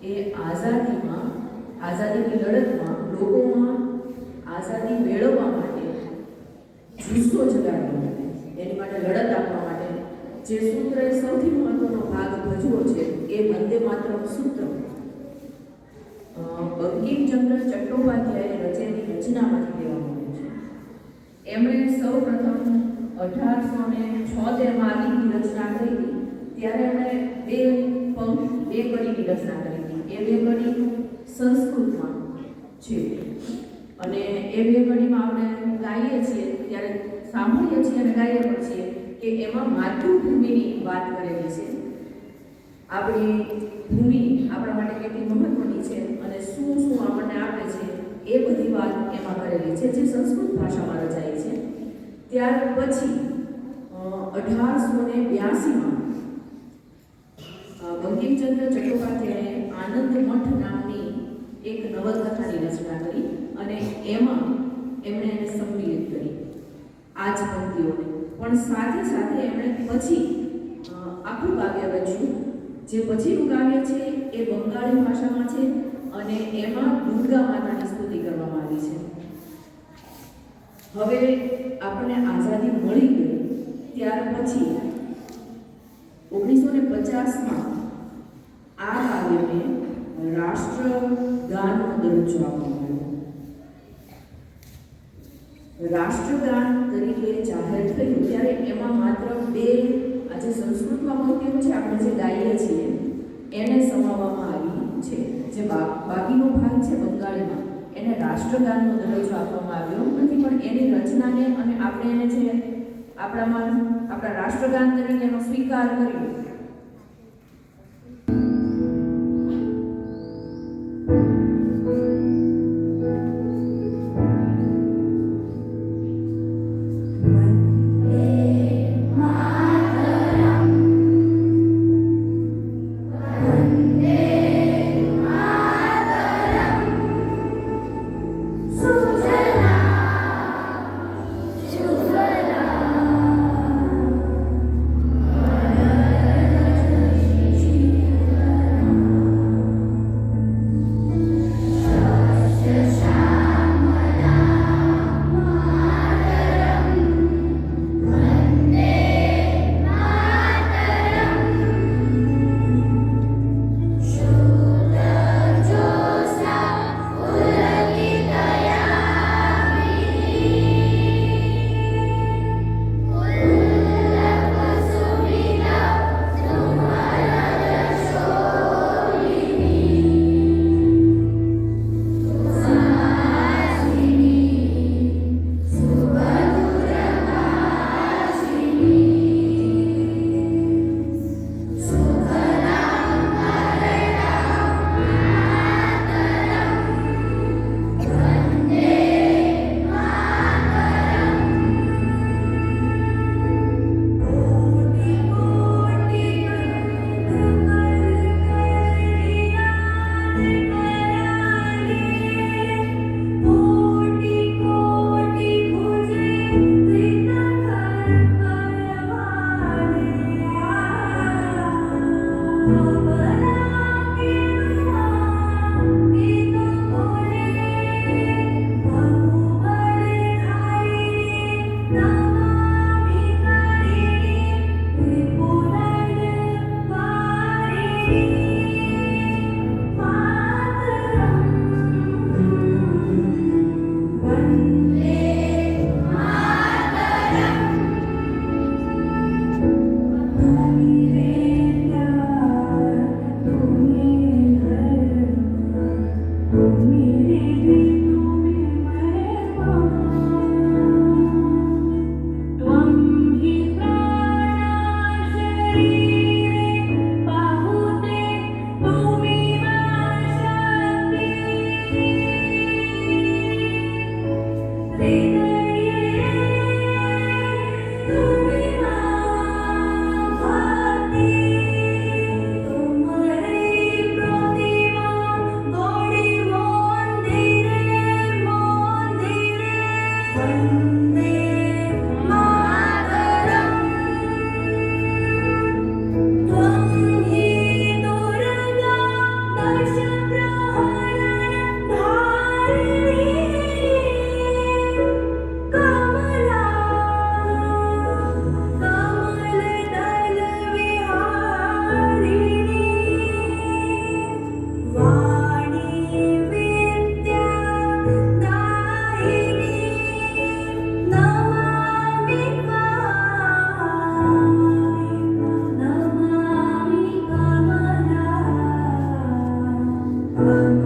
એ આઝાદીની લડતમાં લોકોમાં આઝાદી મેળવવા માટે જુસ્સો જગાડવા માટે, એની માટે લડત આપવા માટે જે સૂત્રએ સૌથી મહત્વનો ભાગ ભજવો છે એ વંદે માતરમ સૂત્ર બંકિમચંદ્ર ચટ્ટોપાધ્યાયે રચેલી રચનામાંથી લેવામાં આવ્યું છે. એમણે સૌ પ્રથમ 1876માં આ ગીતની રચના કરી હતી. ત્યારે એમણે બે કડીની રચના કરી હતી. એ બે કડી સંસ્કૃતમાં છે અને એ બે કડીમાં આપણે ગાઈએ છીએ ત્યારે સાંભળીએ છીએ અને ગાઈએ પણ છીએ કે એમાં માતૃભૂમિની વાત કરેલી છે. આપણી ભૂમિ આપણા માટે કેટલી મહત્વની છે અને શું શું આપણને આપે છે એ બધી વાત એમાં કરેલી છે, જે સંસ્કૃત ભાષામાં રચાઈ છે. ત્યાર પછી 1882માં બંકિમચંદ્ર ચટ્ટોપાધ્યાયે આનંદ મઠ નામની એક નવલકથાની રચના કરી અને એમાં એમણે એને સંકલિત કરી આ જ પંક્તિઓને. પણ સાથે સાથે એમણે પછી આખું કાવ્ય રચ્યું. જે પછીનું કાવ્ય છે એ બંગાળી ભાષામાં છે અને એમાં દુર્ગા માતાની સ્તુતિ કરવામાં આવી છે. હવે આપણને આઝાદી મળી ગઈ ત્યાર પછી 1950માં આ કાવ્યને રાષ્ટ્રગાનનો દરજ્જો આપવામાં આવ્યો. રાષ્ટ્રગાન તરીકે જાહેર થયું ત્યારે એમાં માત્ર બે આજે સંસ્કૃતમાં પંક્તિઓ છે આપણે જે ગાઈએ છીએ એને સમાવવામાં આવી છે. જે બાકીનો ભાગ છે બંગાળીમાં એને રાષ્ટ્રગાનનો દરજ્જો આપવામાં આવ્યો નથી, પણ એની રચનાને અને આપણે એને જે આપણા રાષ્ટ્રગાન તરીકે એનો સ્વીકાર કર્યો. My